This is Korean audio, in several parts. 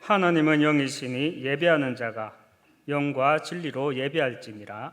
하나님은 영이시니 예배하는 자가 영과 진리로 예배할지니라.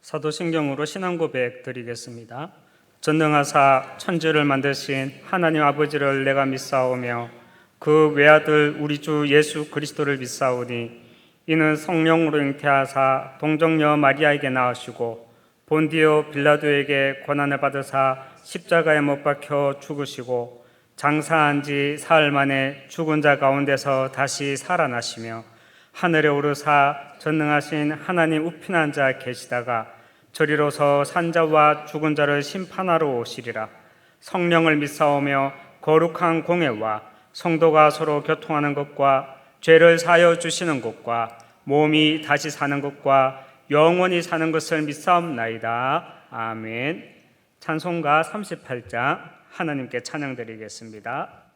사도신경으로 신앙고백 드리겠습니다. 전능하사 천지를 만드신 하나님 아버지를 내가 믿사오며 그 외아들 우리 주 예수 그리스도를 믿사오니 이는 성령으로 잉태하사 동정녀 마리아에게 낳으시고 본디오 빌라도에게 고난을 받으사 십자가에 못 박혀 죽으시고 장사한 지 사흘 만에 죽은 자 가운데서 다시 살아나시며 하늘에 오르사 전능하신 하나님 우편한 자 계시다가 저리로서 산자와 죽은 자를 심판하러 오시리라. 성령을 믿사오며 거룩한 공회와 성도가 서로 교통하는 것과 죄를 사하여 주시는 것과 몸이 다시 사는 것과 영원히 사는 것을 믿사옵나이다. 아멘. 찬송가 38장 하나님께 찬양드리겠습니다.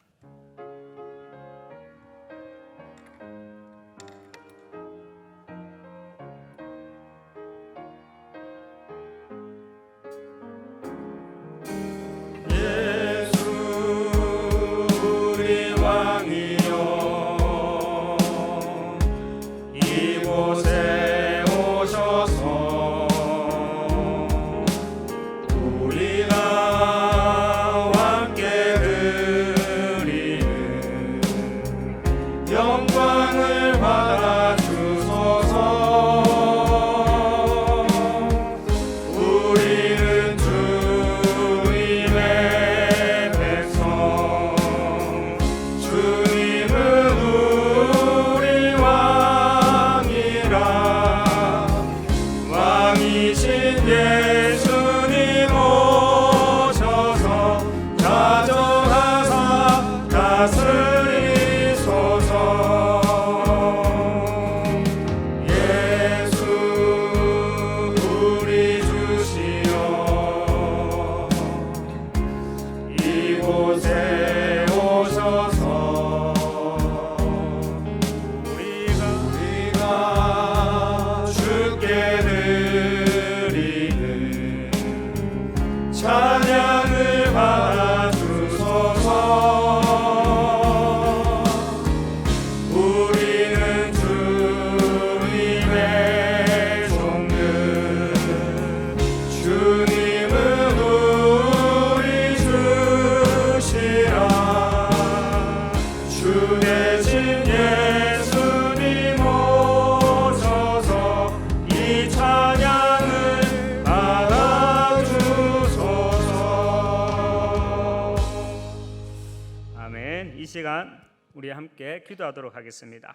우리 함께 기도하도록 하겠습니다.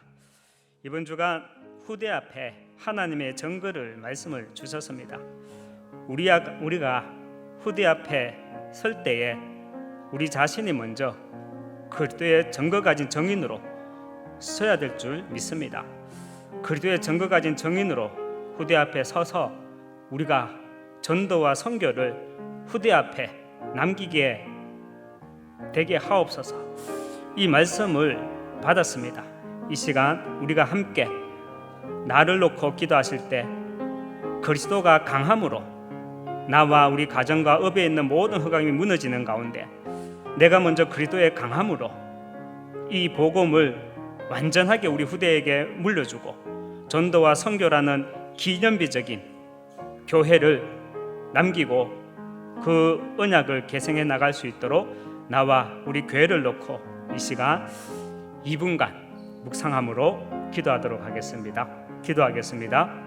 이번 주간 후대 앞에 하나님의 증거를 말씀을 주셨습니다. 우리가 후대 앞에 설 때에 우리 자신이 먼저 그리스도의 증거 가진 정인으로 서야 될 줄 믿습니다. 그리스도의 증거 가진 정인으로 후대 앞에 서서 우리가 전도와 선교를 후대 앞에 남기게 되게 하옵소서. 이 말씀을 받았습니다. 이 시간 우리가 함께 나를 놓고 기도하실 때 그리스도가 강함으로 나와 우리 가정과 업에 있는 모든 흑암이 무너지는 가운데 내가 먼저 그리스도의 강함으로 이 복음을 완전하게 우리 후대에게 물려주고 전도와 선교라는 기념비적인 교회를 남기고 그 언약을 계승해 나갈 수 있도록 나와 우리 교회를 놓고 이 시간 2분간 묵상함으로 기도하도록 하겠습니다. 기도하겠습니다.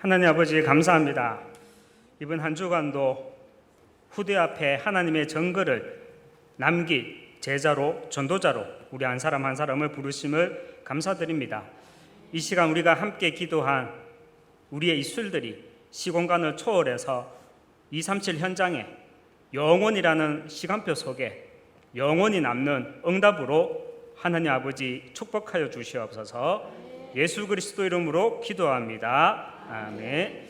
하나님 아버지 감사합니다. 이번 한 주간도 후대 앞에 하나님의 증거를 남길 제자로 전도자로 우리 한 사람 한 사람을 부르심을 감사드립니다. 이 시간 우리가 함께 기도한 우리의 입술들이 시공간을 초월해서 237 현장에 영원이라는 시간표 속에 영원히 남는 응답으로 하나님 아버지 축복하여 주시옵소서. 예수 그리스도 이름으로 기도합니다. 아멘. 아멘.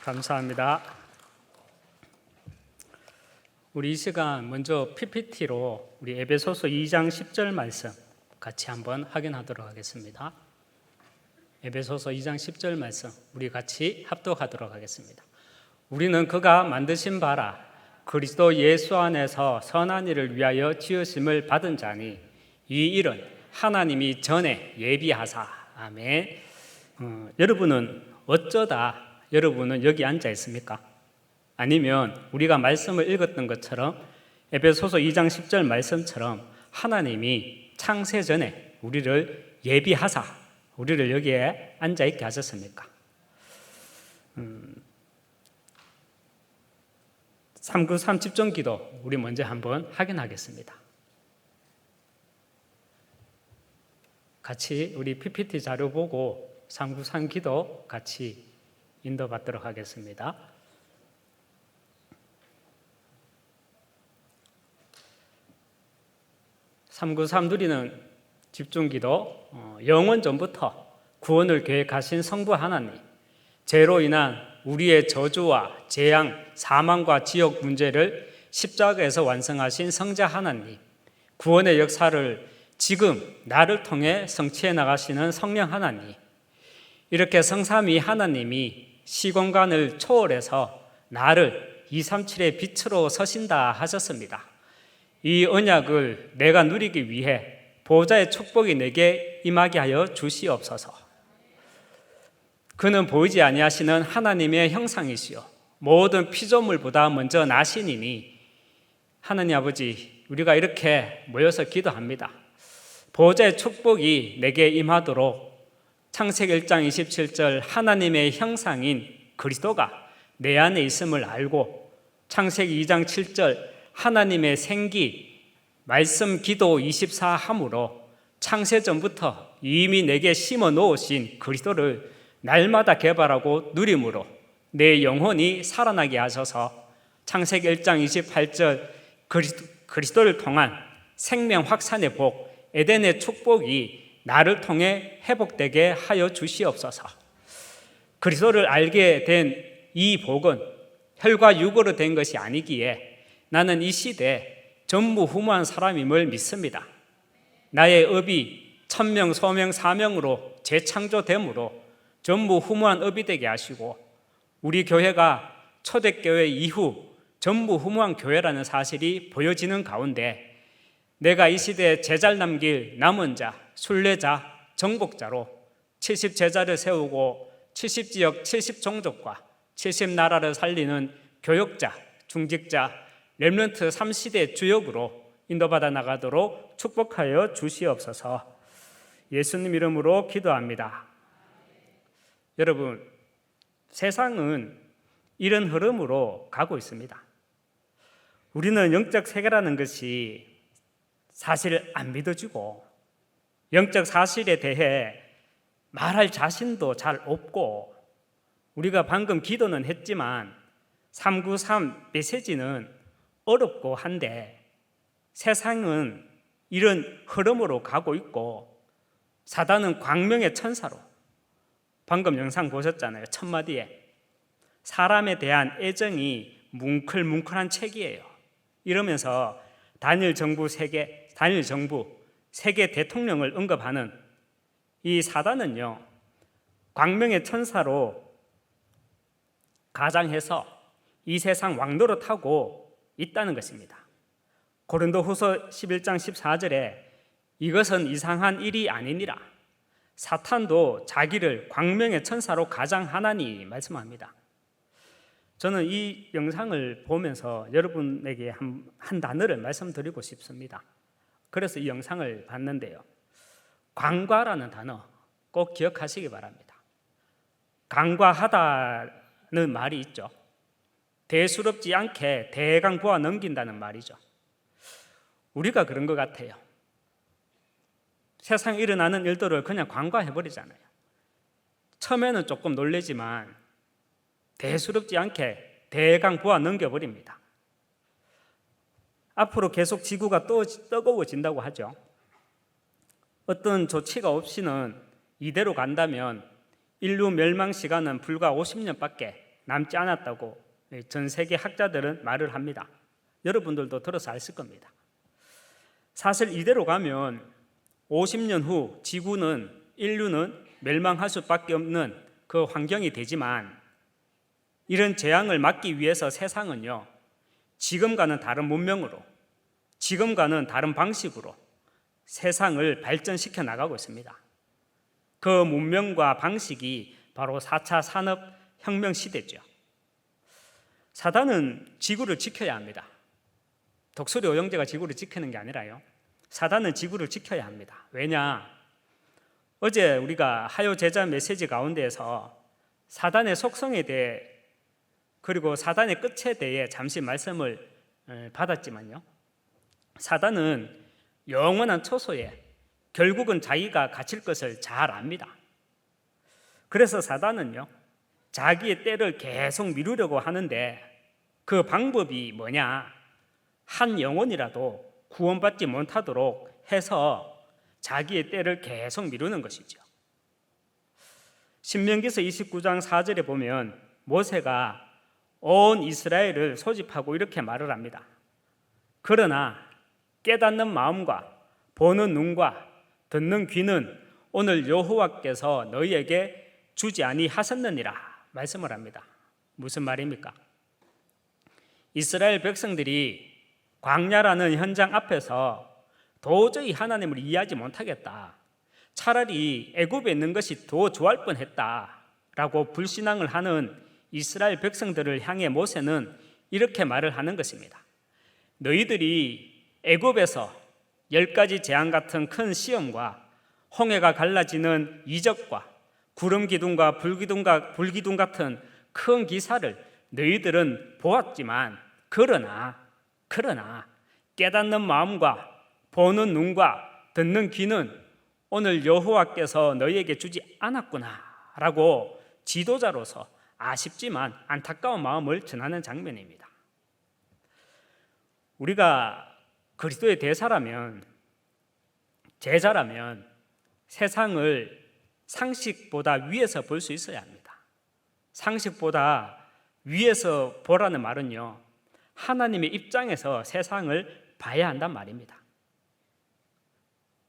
감사합니다. 우리 이 시간 먼저 PPT로 우리 에베소서 2장 10절 말씀 같이 한번 확인하도록 하겠습니다. 에베소서 2장 10절 말씀 우리 같이 합독하도록 하겠습니다. 우리는 그가 만드신 바라 그리스도 예수 안에서 선한 일을 위하여 지으심을 받은 자니 이 일은 하나님이 전에 예비하사. 아멘. 여러분은 어쩌다 여러분은 여기 앉아 있습니까? 아니면 우리가 말씀을 읽었던 것처럼 에베소서 2장 10절 말씀처럼 하나님이 창세 전에 우리를 예비하사 우리를 여기에 앉아 있게 하셨습니까? 393 집중기도 우리 먼저 한번 확인하겠습니다. 같이 우리 PPT 자료 보고 393 기도 같이 인도받도록 하겠습니다. (393) 누리는 집중기도 영원 전부터 구원을 계획하신 성부 하나님, 죄로 인한 우리의 저주와 재앙, 사망과 지옥 문제를 십자가에서 완성하신 성자 하나님, 구원의 역사를 지금 나를 통해 성취해 나가시는 성령 하나님, 이렇게 성삼위 하나님이 시공간을 초월해서 나를 237의 빛으로 서신다 하셨습니다. 이 언약을 내가 누리기 위해 보호자의 축복이 내게 임하게 하여 주시옵소서. 그는 보이지 아니하시는 하나님의 형상이시요 모든 피조물보다 먼저 나시니니 하나님 아버지, 우리가 이렇게 모여서 기도합니다. 보호자의 축복이 내게 임하도록 창세기 1장 27절 하나님의 형상인 그리스도가 내 안에 있음을 알고, 창세기 2장 7절 하나님의 생기, 말씀 기도 24함으로 창세 전부터 이미 내게 심어 놓으신 그리스도를 날마다 개발하고 누림으로 내 영혼이 살아나게 하셔서 창세기 1장 28절 그리스도를 통한 생명 확산의 복, 에덴의 축복이 나를 통해 회복되게 하여 주시옵소서. 그리스도를 알게 된 이 복은 혈과 육으로 된 것이 아니기에 나는 이 시대에 전무후무한 사람임을 믿습니다. 나의 업이 천명, 소명, 사명으로 재창조됨으로 전무후무한 업이 되게 하시고, 우리 교회가 초대교회 이후 전무후무한 교회라는 사실이 보여지는 가운데 내가 이 시대에 제자를 남길 남은 자, 순례자, 정복자로 70제자를 세우고 70지역 70종족과 70나라를 살리는 교역자, 중직자, 렘넌트 3시대 주역으로 인도받아 나가도록 축복하여 주시옵소서. 예수님 이름으로 기도합니다. 여러분, 세상은 이런 흐름으로 가고 있습니다. 우리는 영적 세계라는 것이 사실 안 믿어지고 영적 사실에 대해 말할 자신도 잘 없고, 우리가 방금 기도는 했지만 393 메시지는 어렵고 한데 세상은 이런 흐름으로 가고 있고, 사단은 광명의 천사로, 방금 영상 보셨잖아요. 첫마디에 사람에 대한 애정이 뭉클뭉클한 책이에요. 이러면서 단일 정부 세계 대통령을 언급하는 이 사단은요, 광명의 천사로 가장해서 이 세상 왕노릇하고 있다는 것입니다. 고린도후서 11장 14절에 이것은 이상한 일이 아니니라, 사탄도 자기를 광명의 천사로 가장하나니 말씀합니다. 저는 이 영상을 보면서 여러분에게 한 단어를 말씀드리고 싶습니다. 그래서 이 영상을 봤는데요, 간과라는 단어 꼭 기억하시기 바랍니다. 간과하다는 말이 있죠. 대수롭지 않게 대강 보아 넘긴다는 말이죠. 우리가 그런 것 같아요. 세상에 일어나는 일들을 그냥 간과해버리잖아요. 처음에는 조금 놀라지만 대수롭지 않게 대강 보아 넘겨버립니다. 앞으로 계속 지구가 뜨거워진다고 하죠. 어떤 조치가 없이는 이대로 간다면 인류 멸망 시간은 불과 50년밖에 남지 않았다고 전 세계 학자들은 말을 합니다. 여러분들도 들어서 아실 겁니다. 사실 이대로 가면 50년 후 인류는 멸망할 수밖에 없는 그 환경이 되지만, 이런 재앙을 막기 위해서 세상은요, 지금과는 다른 문명으로, 지금과는 다른 방식으로 세상을 발전시켜 나가고 있습니다. 그 문명과 방식이 바로 4차 산업혁명 시대죠. 사단은 지구를 지켜야 합니다. 독수리 오영재가 지구를 지키는 게 아니라요, 사단은 지구를 지켜야 합니다. 왜냐? 어제 우리가 하요 제자 메시지 가운데에서 사단의 속성에 대해, 그리고 사단의 끝에 대해 잠시 말씀을 받았지만요, 사단은 영원한 초소에 결국은 자기가 갇힐 것을 잘 압니다. 그래서 사단은요, 자기의 때를 계속 미루려고 하는데 그 방법이 뭐냐? 한 영혼이라도 구원받지 못하도록 해서 자기의 때를 계속 미루는 것이죠. 신명기서 29장 4절에 보면 모세가 온 이스라엘을 소집하고 이렇게 말을 합니다. 그러나 깨닫는 마음과 보는 눈과 듣는 귀는 오늘 여호와께서 너희에게 주지 아니하셨느니라 말씀을 합니다. 무슨 말입니까? 이스라엘 백성들이 광야라는 현장 앞에서 도저히 하나님을 이해하지 못하겠다, 차라리 애굽에 있는 것이 더 좋을 뻔했다라고 불신앙을 하는 이스라엘 백성들을 향해 모세는 이렇게 말을 하는 것입니다. 너희들이 애굽에서 10가지 재앙 같은 큰 시험과 홍해가 갈라지는 이적과 구름 기둥과 불기둥 같은 큰 기사를 너희들은 보았지만 그러나 깨닫는 마음과 보는 눈과 듣는 귀는 오늘 여호와께서 너희에게 주지 않았구나라고 지도자로서 아쉽지만 안타까운 마음을 전하는 장면입니다. 우리가 그리스도의 대사라면, 제자라면 세상을 상식보다 위에서 볼 수 있어야 합니다. 상식보다 위에서 보라는 말은요, 하나님의 입장에서 세상을 봐야 한단 말입니다.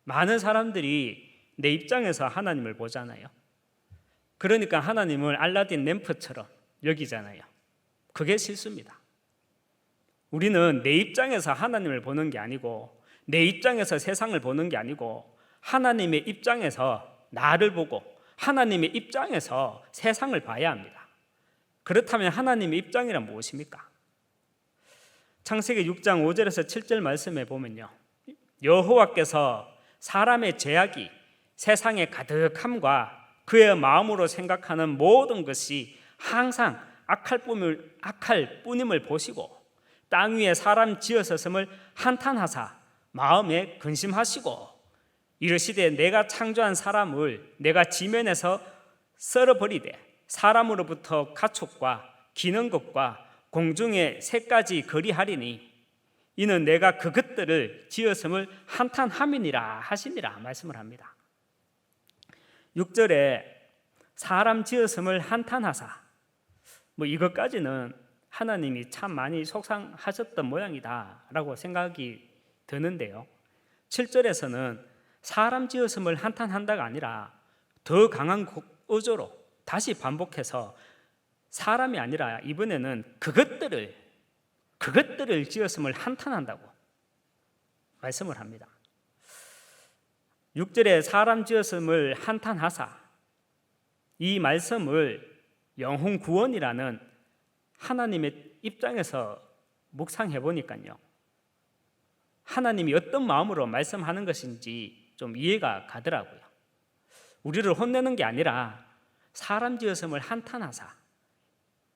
많은 사람들이 내 입장에서 하나님을 보잖아요. 그러니까 하나님을 알라딘 램프처럼 여기잖아요. 그게 실수입니다. 우리는 내 입장에서 하나님을 보는 게 아니고, 내 입장에서 세상을 보는 게 아니고, 하나님의 입장에서 나를 보고 하나님의 입장에서 세상을 봐야 합니다. 그렇다면 하나님의 입장이란 무엇입니까? 창세기 6장 5절에서 7절 말씀에 보면요, 여호와께서 사람의 죄악이 세상에 가득함과 그의 마음으로 생각하는 모든 것이 항상 악할 뿐임을 보시고 땅 위에 사람 지으셨음을 한탄하사 마음에 근심하시고 이르시되 내가 창조한 사람을 내가 지면에서 썰어버리되 사람으로부터 가축과 기는 것과 공중의 새까지 거리하리니 이는 내가 그것들을 지었음을 한탄함이니라 하시니라 말씀을 합니다. 6절에 사람 지었음을 한탄하사, 이것까지는 하나님이 참 많이 속상하셨던 모양이다 라고 생각이 드는데요, 7절에서는 사람 지었음을 한탄한다가 아니라 더 강한 어조로 다시 반복해서 사람이 아니라 이번에는 그것들을 지었음을 한탄한다고 말씀을 합니다. 6절에 사람 지었음을 한탄하사, 이 말씀을 영혼 구원이라는 하나님의 입장에서 묵상해 보니까요, 하나님이 어떤 마음으로 말씀하는 것인지 좀 이해가 가더라고요. 우리를 혼내는 게 아니라 사람 지었음을 한탄하사,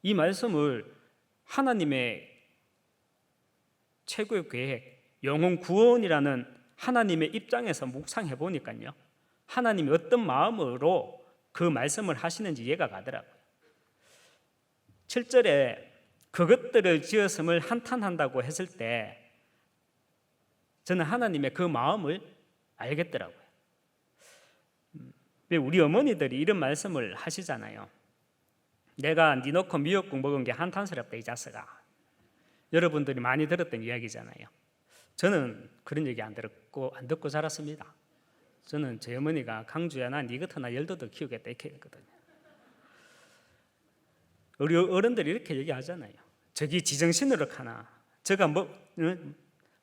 이 말씀을 하나님의 최고의 계획, 영혼 구원이라는 하나님의 입장에서 묵상해 보니까요, 하나님이 어떤 마음으로 그 말씀을 하시는지 이해가 가더라고요. 7절에 그것들을 지었음을 한탄한다고 했을 때 저는 하나님의 그 마음을 알겠더라고요. 우리 어머니들이 이런 말씀을 하시잖아요. 내가 니 놓고 미역국 먹은 게 한탄스럽다 이 자식아. 여러분들이 많이 들었던 이야기잖아요. 저는 그런 얘기 안 듣고 자랐습니다. 저는 제 어머니가 강주야 난 니 같은 나 열도도 키우겠다 이렇게 했거든요. 우리 어른들이 이렇게 얘기하잖아요. 저기 지정신으로 가나 저가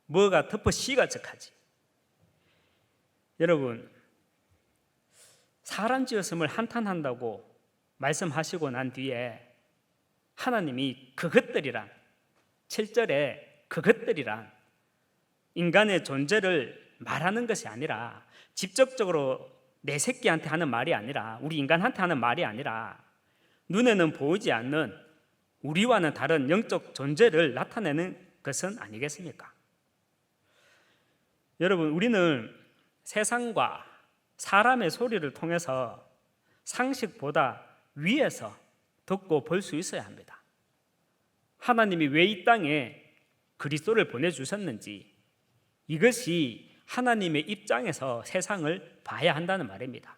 뭐가 덮어 씨가 적하지. 여러분, 사람 지었음을 한탄한다고 말씀하시고 난 뒤에 하나님이 그것들이란, 7절에 그것들이란 인간의 존재를 말하는 것이 아니라, 직접적으로 내 새끼한테 하는 말이 아니라, 우리 인간한테 하는 말이 아니라 눈에는 보이지 않는 우리와는 다른 영적 존재를 나타내는 것은 아니겠습니까? 여러분, 우리는 세상과 사람의 소리를 통해서 상식보다 위에서 듣고 볼 수 있어야 합니다. 하나님이 왜 이 땅에 그리스도를 보내주셨는지, 이것이 하나님의 입장에서 세상을 봐야 한다는 말입니다.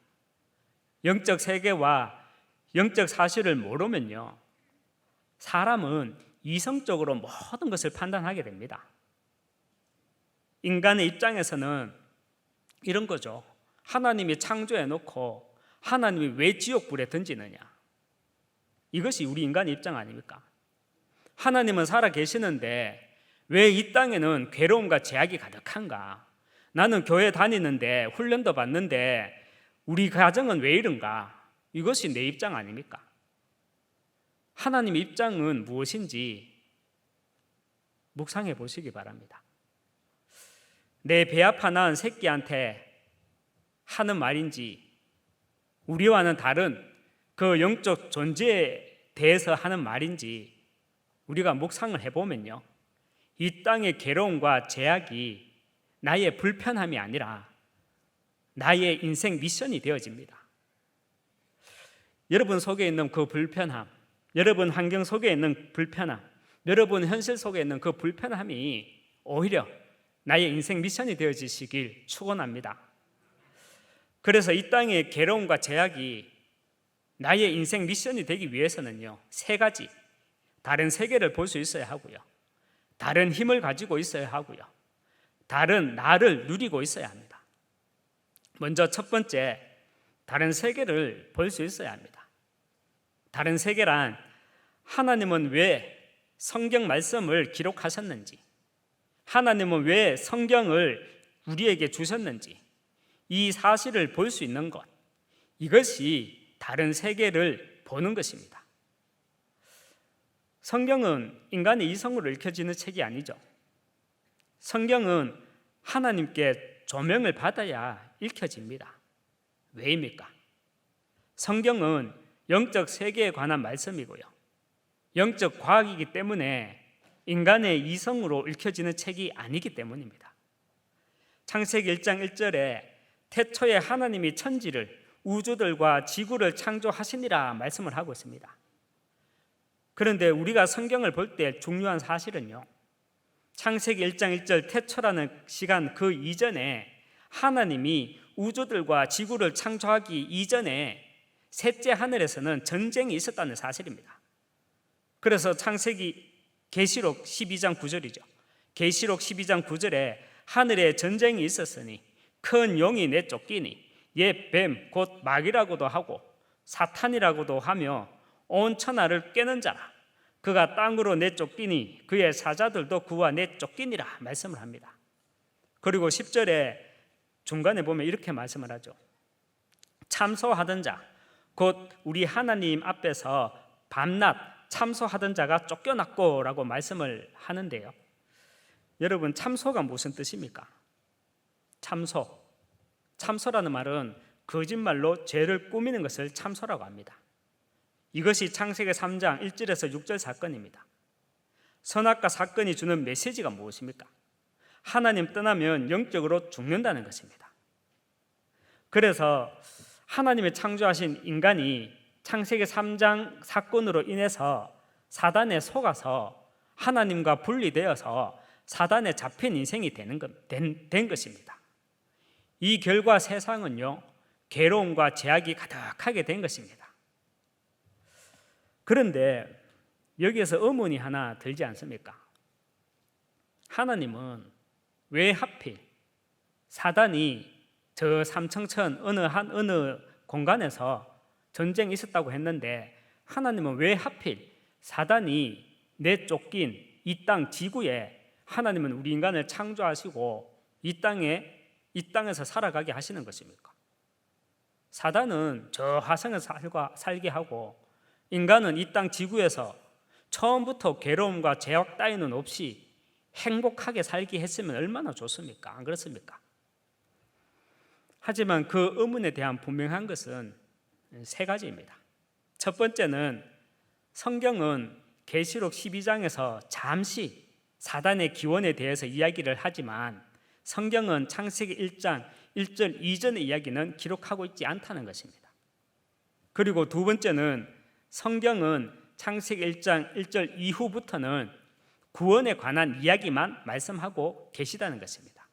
영적 세계와 영적 사실을 모르면요, 사람은 이성적으로 모든 것을 판단하게 됩니다. 인간의 입장에서는 이런 거죠. 하나님이 창조해 놓고 하나님이 왜 지옥불에 던지느냐, 이것이 우리 인간의 입장 아닙니까? 하나님은 살아 계시는데 왜 이 땅에는 괴로움과 제약이 가득한가? 나는 교회 다니는데 훈련도 받는데 우리 가정은 왜 이런가? 이것이 내 입장 아닙니까? 하나님의 입장은 무엇인지 묵상해 보시기 바랍니다. 내 배 아파 낳은 새끼한테 하는 말인지 우리와는 다른 그 영적 존재에 대해서 하는 말인지 우리가 묵상을 해보면요, 이 땅의 괴로움과 제약이 나의 불편함이 아니라 나의 인생 미션이 되어집니다. 여러분 속에 있는 그 불편함, 여러분 환경 속에 있는 불편함, 여러분 현실 속에 있는 그 불편함이 오히려 나의 인생 미션이 되어지시길 축원합니다. 그래서 이 땅의 괴로움과 제약이 나의 인생 미션이 되기 위해서는요, 세 가지, 다른 세계를 볼 수 있어야 하고요, 다른 힘을 가지고 있어야 하고요, 다른 나를 누리고 있어야 합니다. 먼저 첫 번째, 다른 세계를 볼 수 있어야 합니다. 다른 세계란 하나님은 왜 성경 말씀을 기록하셨는지, 하나님은 왜 성경을 우리에게 주셨는지, 이 사실을 볼 수 있는 것, 이것이 다른 세계를 보는 것입니다. 성경은 인간의 이성으로 읽혀지는 책이 아니죠. 성경은 하나님께 조명을 받아야 읽혀집니다. 왜입니까? 성경은 영적 세계에 관한 말씀이고요, 영적 과학이기 때문에 인간의 이성으로 읽혀지는 책이 아니기 때문입니다. 창세기 1장 1절에 태초에 하나님이 천지를, 우주들과 지구를 창조하시니라 말씀을 하고 있습니다. 그런데 우리가 성경을 볼 때 중요한 사실은요, 창세기 1장 1절 태초라는 시간 그 이전에 하나님이 우주들과 지구를 창조하기 이전에 셋째 하늘에서는 전쟁이 있었다는 사실입니다. 그래서 계시록 12장 9절이죠. 계시록 12장 9절에 하늘에 전쟁이 있었으니 큰 용이 내쫓기니 옛 뱀 곧 마귀라고도 하고 사탄이라고도 하며 온 천하를 꿰는 자라. 그가 땅으로 내쫓기니 그의 사자들도 그와 내쫓기니라 말씀을 합니다. 그리고 10절에 중간에 보면 이렇게 말씀을 하죠. 참소하던 자, 곧 우리 하나님 앞에서 밤낮 참소하던 자가 쫓겨났고 라고 말씀을 하는데요, 여러분 참소가 무슨 뜻입니까? 참소라는 말은 거짓말로 죄를 꾸미는 것을 참소라고 합니다. 이것이 창세기 3장 1절에서 6절 사건입니다. 선악과 사건이 주는 메시지가 무엇입니까? 하나님 떠나면 영적으로 죽는다는 것입니다. 그래서 하나님의 창조하신 인간이 창세기 3장 사건으로 인해서 사단에 속아서 하나님과 분리되어서 사단에 잡힌 인생이 된 것입니다. 이 결과 세상은요, 괴로움과 제약이 가득하게 된 것입니다. 그런데 여기에서 의문이 하나 들지 않습니까? 하나님은 왜 하필 사단이 저 삼청천 어느 공간에서 전쟁이 있었다고 했는데 하나님은 왜 하필 사단이 내쫓긴 이 땅 지구에 하나님은 우리 인간을 창조하시고 이 땅에서 살아가게 하시는 것입니까? 사단은 저 화성에서 살게 하고 인간은 이 땅 지구에서 처음부터 괴로움과 제약 따위는 없이 행복하게 살게 했으면 얼마나 좋습니까? 안 그렇습니까? 하지만 그 의문에 대한 분명한 것은 세 가지입니다. 첫 번째는 성경은 계시록 12장에서 잠시 사단의 기원에 대해서 이야기를 하지만 성경은 창세기 1장 1절 이전의 이야기는 기록하고 있지 않다는 것입니다. 그리고 두 번째는 성경은 창세기 1장 1절 이후부터는 구원에 관한 이야기만 말씀하고 계시다는 것입니다.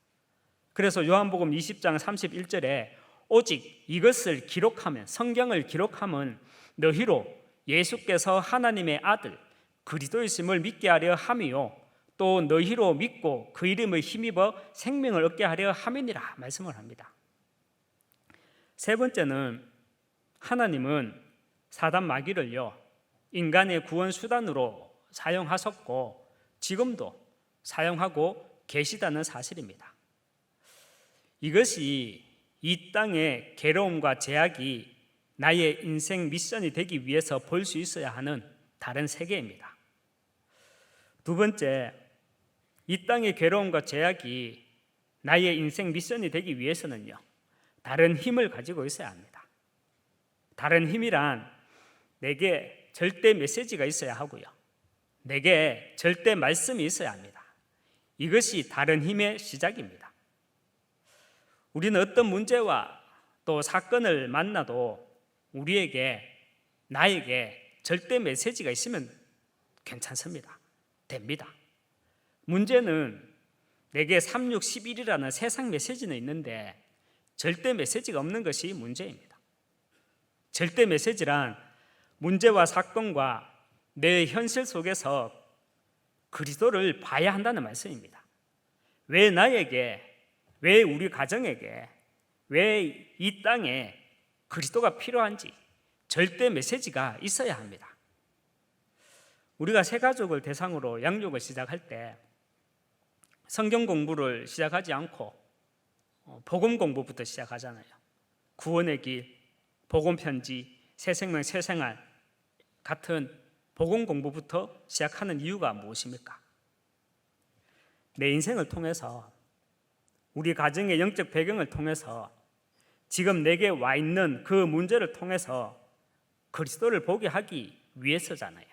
그래서 요한복음 20장 31절에 오직 이것을 기록하면, 성경을 기록하면 너희로 예수께서 하나님의 아들 그리스도이심을 믿게 하려 함이요 또 너희로 믿고 그 이름을 힘입어 생명을 얻게 하려 함이니라 말씀을 합니다. 세 번째는 하나님은 사단 마귀를요 인간의 구원 수단으로 사용하셨고 지금도 사용하고 계시다는 사실입니다. 이것이 이 땅의 괴로움과 제약이 나의 인생 미션이 되기 위해서 볼 수 있어야 하는 다른 세계입니다. 두 번째, 이 땅의 괴로움과 제약이 나의 인생 미션이 되기 위해서는요, 다른 힘을 가지고 있어야 합니다. 다른 힘이란 내게 절대 메시지가 있어야 하고요, 내게 절대 말씀이 있어야 합니다. 이것이 다른 힘의 시작입니다. 우리는 어떤 문제와 또 사건을 만나도 우리에게, 나에게 절대 메시지가 있으면 괜찮습니다. 됩니다. 문제는 내게 3611이라는 세상 메시지는 있는데 절대 메시지가 없는 것이 문제입니다. 절대 메시지란 문제와 사건과 내 현실 속에서 그리스도를 봐야 한다는 말씀입니다. 왜 나에게, 왜 우리 가정에게, 왜 이 땅에 그리스도가 필요한지 절대 메시지가 있어야 합니다. 우리가 새 가족을 대상으로 양육을 시작할 때 성경 공부를 시작하지 않고 복음 공부부터 시작하잖아요. 구원의 길, 복음 편지, 새 생명, 새 생활 같은 복음 공부부터 시작하는 이유가 무엇입니까? 내 인생을 통해서, 우리 가정의 영적 배경을 통해서, 지금 내게 와 있는 그 문제를 통해서 그리스도를 보게 하기 위해서잖아요.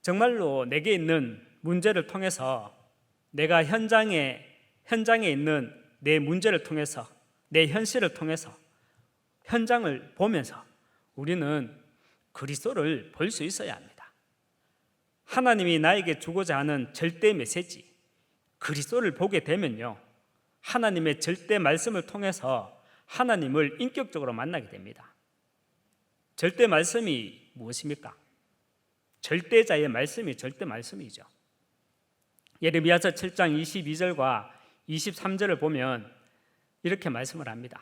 정말로 내게 있는 문제를 통해서, 내가 현장에 있는 내 문제를 통해서, 내 현실을 통해서, 현장을 보면서 우리는 그리스도를 볼 수 있어야 합니다. 하나님이 나에게 주고자 하는 절대 메시지, 그리스도를 보게 되면요, 하나님의 절대 말씀을 통해서 하나님을 인격적으로 만나게 됩니다. 절대 말씀이 무엇입니까? 절대자의 말씀이 절대 말씀이죠. 예레미야서 7장 22절과 23절을 보면 이렇게 말씀을 합니다.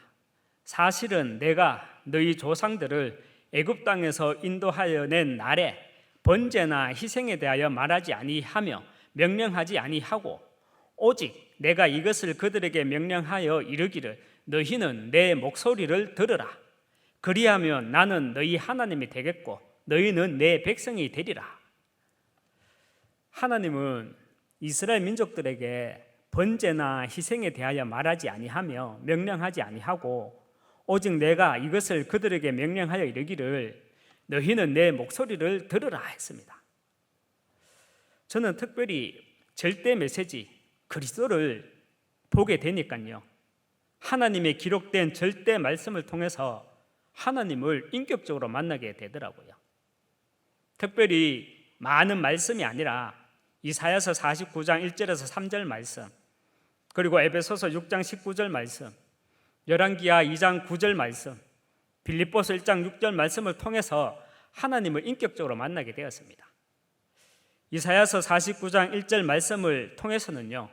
사실은 내가 너희 조상들을 애굽 땅에서 인도하여 낸 날에 번제나 희생에 대하여 말하지 아니하며 명령하지 아니하고, 오직 내가 이것을 그들에게 명령하여 이르기를 너희는 내 목소리를 들으라. 그리하면 나는 너희 하나님이 되겠고 너희는 내 백성이 되리라. 하나님은 이스라엘 민족들에게 번제나 희생에 대하여 말하지 아니하며 명령하지 아니하고, 오직 내가 이것을 그들에게 명령하여 이르기를 너희는 내 목소리를 들으라 했습니다. 저는 특별히 절대 메시지 그리스도를 보게 되니까요, 하나님의 기록된 절대 말씀을 통해서 하나님을 인격적으로 만나게 되더라고요. 특별히 많은 말씀이 아니라 이사야서 49장 1절에서 3절 말씀, 그리고 에베소서 6장 19절 말씀, 열왕기하 2장 9절 말씀, 빌립보서 1장 6절 말씀을 통해서 하나님을 인격적으로 만나게 되었습니다. 이사야서 49장 1절 말씀을 통해서는요,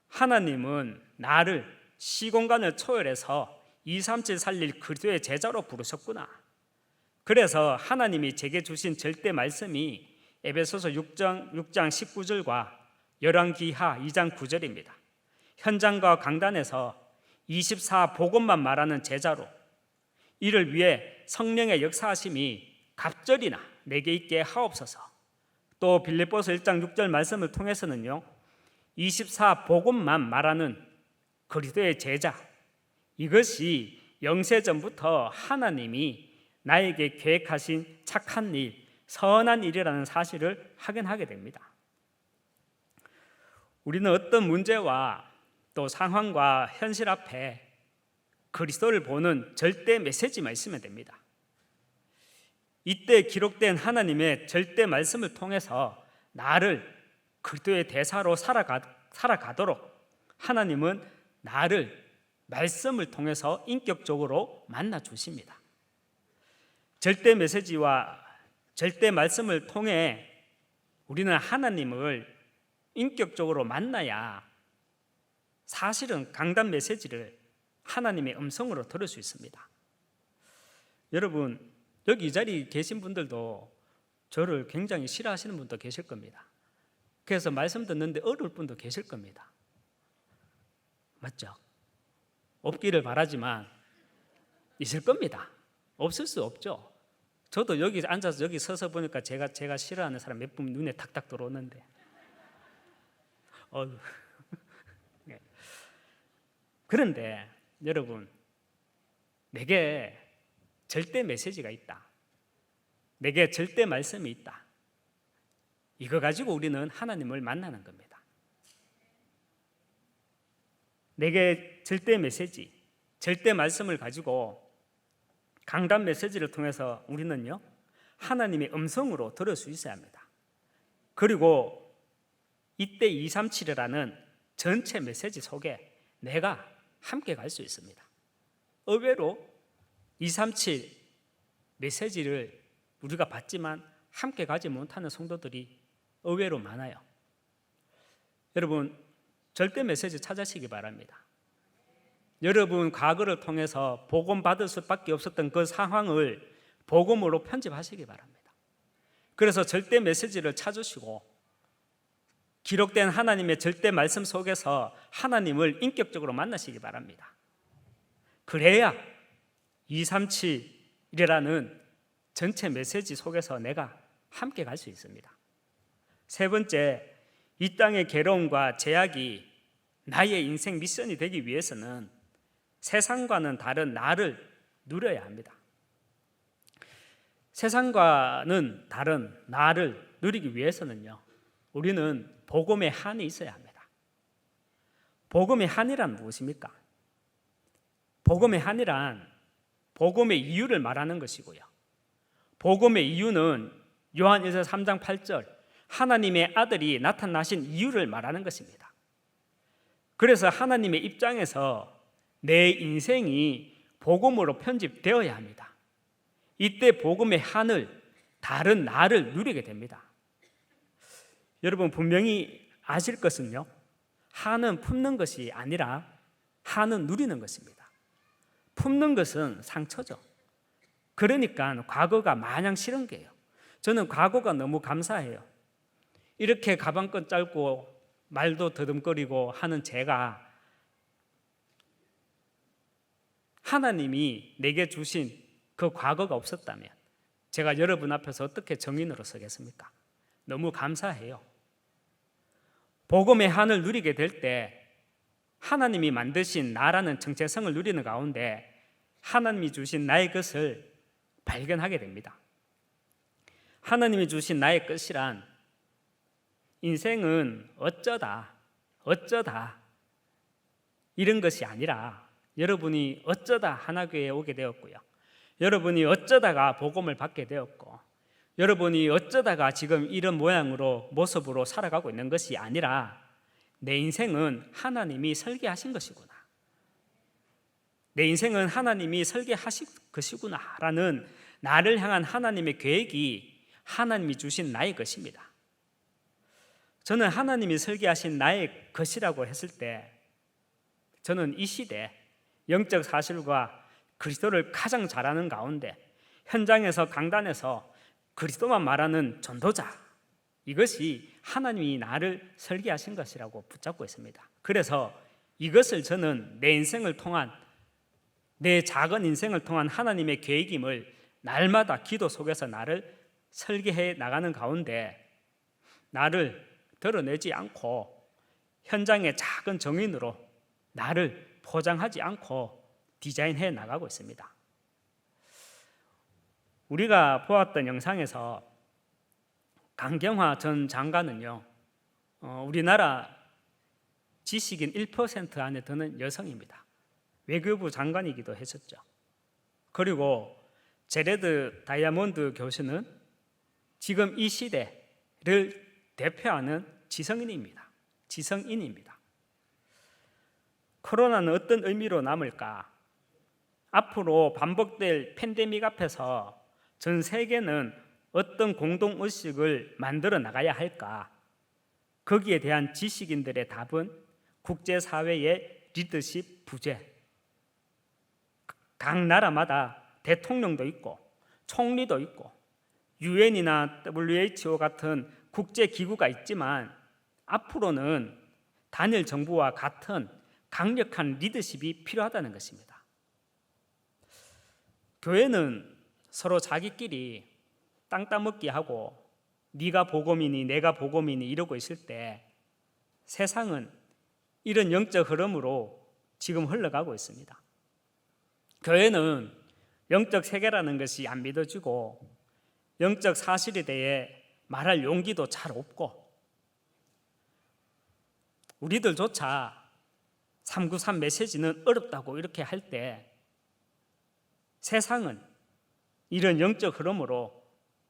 하나님은 나를 시공간을 초월해서 237 살릴 그리스도의 제자로 부르셨구나. 그래서 하나님이 제게 주신 절대 말씀이 에베소서 6장 19절과 열왕기하 2장 9절입니다. 현장과 강단에서 24복음만 말하는 제자로, 이를 위해 성령의 역사하심이 갑절이나 내게 있게 하옵소서. 또 빌립보서 1장 6절 말씀을 통해서는요, 24복음만 말하는 그리스도의 제자, 이것이 영세전부터 하나님이 나에게 계획하신 착한 일, 선한 일이라는 사실을 확인하게 됩니다. 우리는 어떤 문제와 또 상황과 현실 앞에 그리스도를 보는 절대 메시지만 있으면 됩니다. 이때 기록된 하나님의 절대 말씀을 통해서 나를 그리스도의 대사로 살아가도록 하나님은 나를 말씀을 통해서 인격적으로 만나 주십니다. 절대 메시지와 절대 말씀을 통해 우리는 하나님을 인격적으로 만나야 사실은 강단 메시지를 하나님의 음성으로 들을 수 있습니다. 여러분, 여기 이 자리에 계신 분들도 저를 굉장히 싫어하시는 분도 계실 겁니다. 그래서 말씀 듣는데 어려울 분도 계실 겁니다. 맞죠? 없기를 바라지만 있을 겁니다. 없을 수 없죠. 저도 여기 앉아서 여기 서서 보니까 제가 싫어하는 사람 몇 분 눈에 탁탁 들어오는데 그런데 여러분, 내게 절대 메시지가 있다. 내게 절대 말씀이 있다. 이거 가지고 우리는 하나님을 만나는 겁니다. 내게 절대 메시지, 절대 말씀을 가지고 강단 메시지를 통해서 우리는요, 하나님의 음성으로 들을 수 있어야 합니다. 그리고 이때 237이라는 전체 메시지 속에 내가 함께 갈 수 있습니다. 의외로 237 메시지를 우리가 받지만 함께 가지 못하는 성도들이 의외로 많아요. 여러분, 절대 메시지 찾으시기 바랍니다. 여러분 과거를 통해서 복음 받을 수밖에 없었던 그 상황을 복음으로 편집하시기 바랍니다. 그래서 절대 메시지를 찾으시고 기록된 하나님의 절대 말씀 속에서 하나님을 인격적으로 만나시기 바랍니다. 그래야 237이라는 전체 메시지 속에서 내가 함께 갈 수 있습니다. 세 번째, 이 땅의 괴로움과 제약이 나의 인생 미션이 되기 위해서는 세상과는 다른 나를 누려야 합니다. 세상과는 다른 나를 누리기 위해서는요, 우리는 복음의 한이 있어야 합니다. 복음의 한이란 무엇입니까? 복음의 한이란 복음의 이유를 말하는 것이고요. 복음의 이유는 요한일서 3장 8절 하나님의 아들이 나타나신 이유를 말하는 것입니다. 그래서 하나님의 입장에서 내 인생이 복음으로 편집되어야 합니다. 이때 복음의 한을, 다른 나를 누리게 됩니다. 여러분 분명히 아실 것은요, 한은 품는 것이 아니라 한은 누리는 것입니다. 품는 것은 상처죠. 그러니까 과거가 마냥 싫은 게요. 저는 과거가 너무 감사해요. 이렇게 가방끈 짧고 말도 더듬거리고 하는 제가 하나님이 내게 주신 그 과거가 없었다면 제가 여러분 앞에서 어떻게 정인으로 서겠습니까? 너무 감사해요. 복음의 한을 누리게 될 때 하나님이 만드신 나라는 정체성을 누리는 가운데 하나님이 주신 나의 것을 발견하게 됩니다. 하나님이 주신 나의 것이란 인생은 어쩌다 이런 것이 아니라 여러분이 어쩌다 하나교회에 오게 되었고요. 여러분이 어쩌다가 복음을 받게 되었고 여러분이 어쩌다가 지금 이런 모습으로 살아가고 있는 것이 아니라 내 인생은 하나님이 설계하신 것이구나. 내 인생은 하나님이 설계하신 것이구나 라는 나를 향한 하나님의 계획이 하나님이 주신 나의 것입니다. 저는 하나님이 설계하신 나의 것이라고 했을 때 저는 이 시대 영적 사실과 그리스도를 가장 잘 아는 가운데 현장에서 강단에서 그리스도만 말하는 전도자, 이것이 하나님이 나를 설계하신 것이라고 붙잡고 있습니다. 그래서 이것을 저는 내 인생을 통한, 내 작은 인생을 통한 하나님의 계획임을 날마다 기도 속에서 나를 설계해 나가는 가운데 나를 드러내지 않고 현장의 작은 정인으로 나를 포장하지 않고 디자인해 나가고 있습니다. 우리가 보았던 영상에서 강경화 전 장관은요, 우리나라 지식인 1% 안에 드는 여성입니다. 외교부 장관이기도 했었죠. 그리고 제레드 다이아몬드 교수는 지금 이 시대를 대표하는 지성인입니다. 코로나는 어떤 의미로 남을까? 앞으로 반복될 팬데믹 앞에서 전 세계는 어떤 공동의식을 만들어 나가야 할까? 거기에 대한 지식인들의 답은 국제사회의 리더십 부재. 각 나라마다 대통령도 있고 총리도 있고 유엔이나 WHO 같은 국제기구가 있지만 앞으로는 단일 정부와 같은 강력한 리더십이 필요하다는 것입니다. 교회는 서로 자기끼리 땅 따먹기 하고 네가 복음이니 내가 복음이니 이러고 있을 때 세상은 이런 영적 흐름으로 지금 흘러가고 있습니다. 교회는 영적 세계라는 것이 안 믿어지고 영적 사실에 대해 말할 용기도 잘 없고 우리들조차 393 메시지는 어렵다고 이렇게 할 때 세상은 이런 영적 흐름으로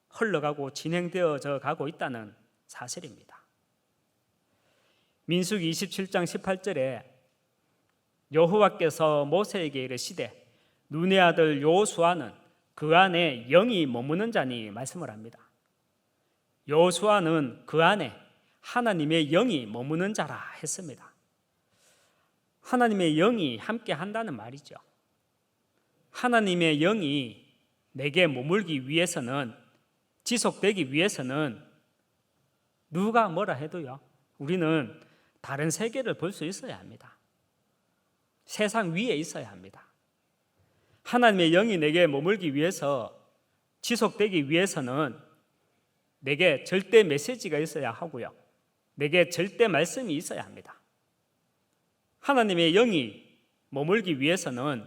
흘러가고 진행되어져 가고 있다는 사실입니다. 민수기 27장 18절에 여호와께서 모세에게 이르시되 눈의 아들 여호수아는 그 안에 영이 머무는 자니 말씀을 합니다. 여호수아는 그 안에 하나님의 영이 머무는 자라 했습니다. 하나님의 영이 함께 한다는 말이죠. 하나님의 영이 내게 머물기 위해서는, 지속되기 위해서는 누가 뭐라 해도요, 우리는 다른 세계를 볼 수 있어야 합니다. 세상 위에 있어야 합니다. 하나님의 영이 내게 머물기 위해서, 지속되기 위해서는 내게 절대 메시지가 있어야 하고요, 내게 절대 말씀이 있어야 합니다. 하나님의 영이 머물기 위해서는,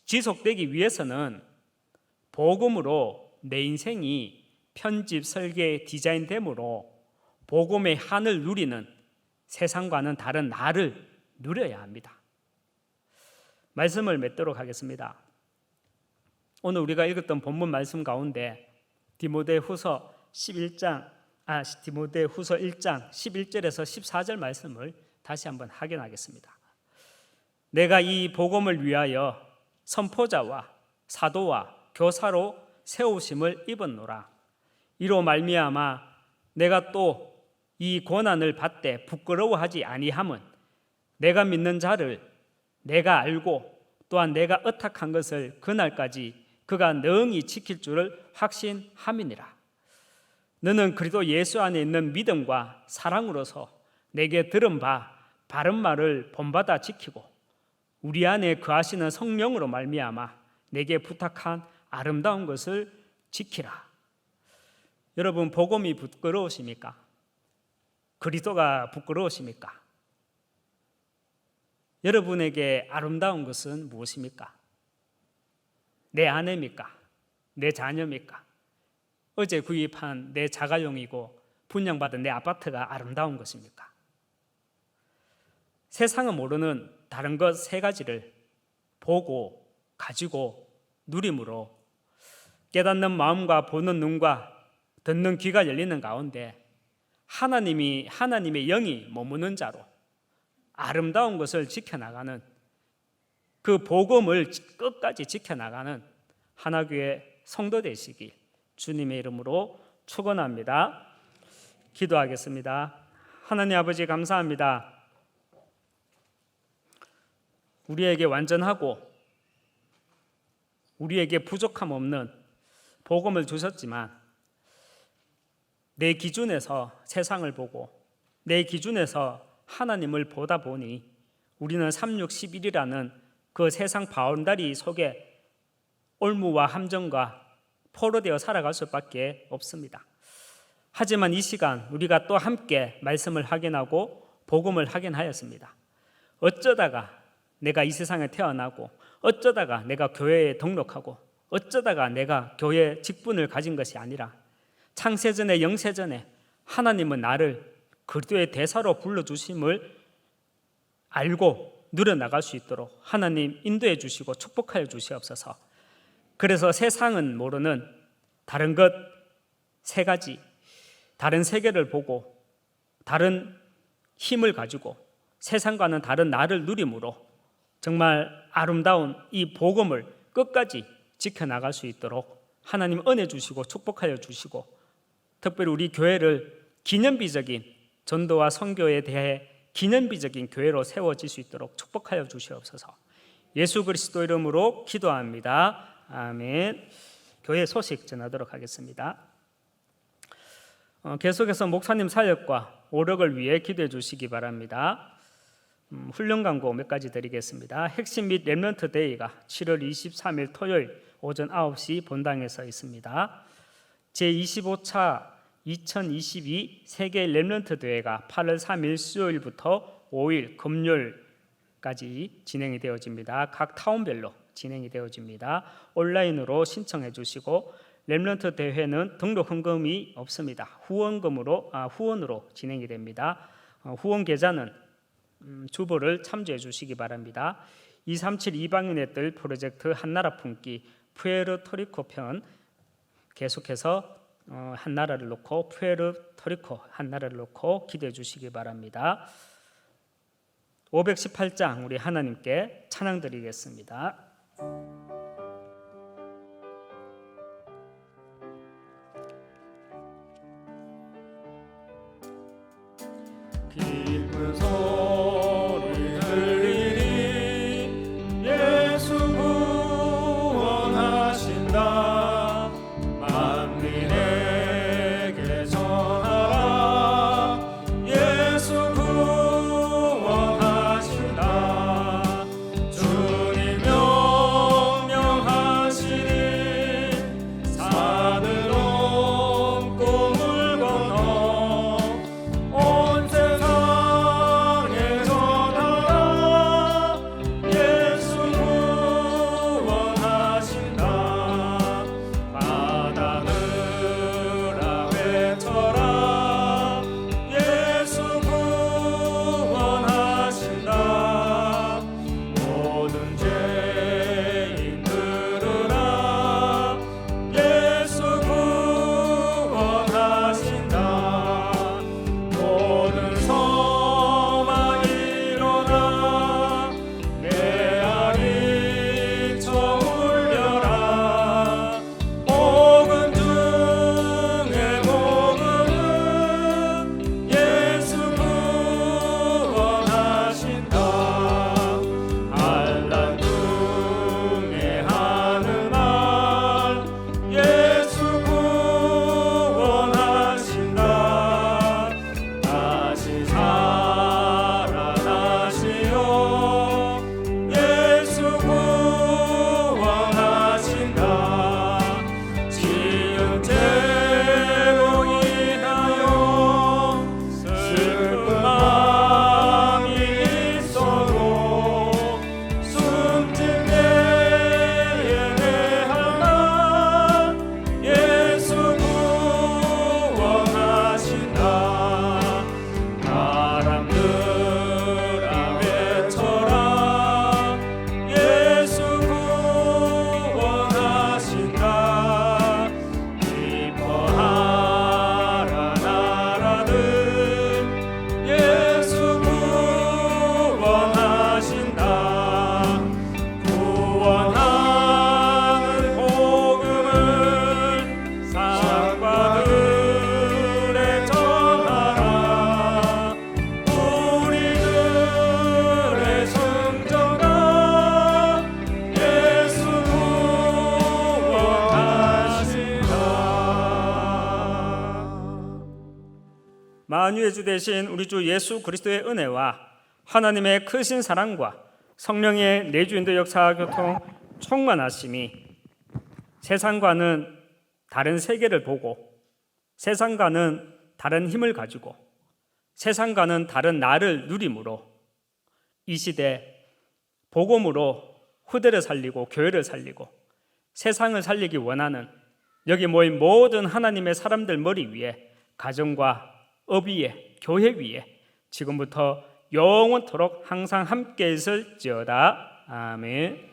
지속되기 위해서는 복음으로 내 인생이 편집, 설계, 디자인됨으로 복음의 한을 누리는, 세상과는 다른 나를 누려야 합니다. 말씀을 맺도록 하겠습니다. 오늘 우리가 읽었던 본문 말씀 가운데 디모데후서 1장 11절에서 14절 말씀을 다시 한번 확인하겠습니다. 내가 이 복음을 위하여 선포자와 사도와 교사로 세우심을 입었노라. 이로 말미암아 내가 또 이 고난을 받되 부끄러워하지 아니함은 내가 믿는 자를 내가 알고 또한 내가 의탁한 것을 그날까지 그가 능히 지킬 줄을 확신함이니라. 너는 그리스도 예수 안에 있는 믿음과 사랑으로서 내게 들은 바 바른 말을 본받아 지키고 우리 안에 거하시는 성령으로 말미암아 내게 부탁한 아름다운 것을 지키라. 여러분, 복음이 부끄러우십니까? 그리스도가 부끄러우십니까? 여러분에게 아름다운 것은 무엇입니까? 내 아내입니까? 내 자녀입니까? 어제 구입한 내 자가용이고 분양받은 내 아파트가 아름다운 것입니까? 세상은 모르는 다른 것 세 가지를 보고 가지고 누림으로 깨닫는 마음과 보는 눈과 듣는 귀가 열리는 가운데 하나님의 영이 머무는 자로 아름다운 것을 지켜나가는, 그 복음을 끝까지 지켜나가는 하나교회 성도 되시길 주님의 이름으로 축원합니다. 기도하겠습니다. 하나님 아버지, 감사합니다. 우리에게 완전하고 우리에게 부족함 없는 복음을 주셨지만 내 기준에서 세상을 보고 내 기준에서 하나님을 보다 보니 우리는 3611이라는 그 세상 바운다리 속에 올무와 함정과 포로되어 살아갈 수밖에 없습니다. 하지만 이 시간 우리가 또 함께 말씀을 확인하고 복음을 확인하였습니다. 어쩌다가 내가 이 세상에 태어나고, 어쩌다가 내가 교회에 등록하고, 어쩌다가 내가 교회 직분을 가진 것이 아니라 창세전에 영세전에 하나님은 나를 그리스도의 대사로 불러주심을 알고 누려나갈 수 있도록 하나님 인도해 주시고 축복하여 주시옵소서. 그래서 세상은 모르는 다른 것 세 가지, 다른 세계를 보고 다른 힘을 가지고 세상과는 다른 나를 누림으로 정말 아름다운 이 복음을 끝까지 지켜나갈 수 있도록 하나님 은혜 주시고 축복하여 주시고, 특별히 우리 교회를 기념비적인 전도와 선교에 대해 기념비적인 교회로 세워질 수 있도록 축복하여 주시옵소서. 예수 그리스도 이름으로 기도합니다. 아멘. 교회 소식 전하도록 하겠습니다. 계속해서 목사님 사역과 오력을 위해 기도해 주시기 바랍니다. 훈련 광고 몇 가지 드리겠습니다. 핵심 및 렘넌트 데이가 7월 23일 토요일 오전 9시 본당에서 있습니다. 제25차 2022 세계 렘넌트 대회가 8월 3일 수요일부터 5일 금요일 까지 진행이 되어집니다. 각 타운별로 진행이 되어집니다. 온라인으로 신청해 주시고 렘넌트 대회는 등록 헌금이 없습니다. 후원으로 진행이 됩니다. 후원 계좌는 주보를 참조해 주시기 바랍니다. 237 이방인의 뜰 프로젝트 한나라 품기 푸에르토리코 편 계속해서 한 나라를 놓고 푸에르토리코 한 나라를 놓고 기도해 주시기 바랍니다. 518장 우리 하나님께 찬양 드리겠습니다. 깊은 소리 들리니 예수 구원하신다. 만민에게 전하라. 예수 구원하신다. 주님 명령하시니 산을 넘고 물 건너 온 세상에 전하라. 예수 구원하신다. 바다들아 외쳐라. 예수 구원하신다. 모든 죄인 들으라. 예수 구원하신다. 모든 소망 일어나. 메아리 쳐 울려라. 복음 중에 복음은 예수 구원하신다. 환난 중에 하는 날 예수 구원하신다. 다시 살아나시어 예수 구원하신다. 지은 죄로 인하여 슬픈 마음이 있어도 숨진 내의 내할 예수 구원하신다. 바람들아 외쳐라. 예수 구원하신다. 기뻐하라 나라들. 예수 구원하신다. 구원하는 복음을 사랑과들에 전하라. 우리들의 승전가 예수 구원하신다. 만유의 주 되신 우리 주 예수 그리스도의 은혜와 하나님의 크신 사랑과 성령의 내주인도 역사 교통 충만하심이 세상과는 다른 세계를 보고 세상과는 다른 힘을 가지고 세상과는 다른 나를 누림으로 이 시대 복음으로 후대를 살리고 교회를 살리고 세상을 살리기 원하는 여기 모인 모든 하나님의 사람들 머리 위에 가정과 업 위에 교회 위에 지금부터 영원토록 항상 함께 있을지어다. 아멘.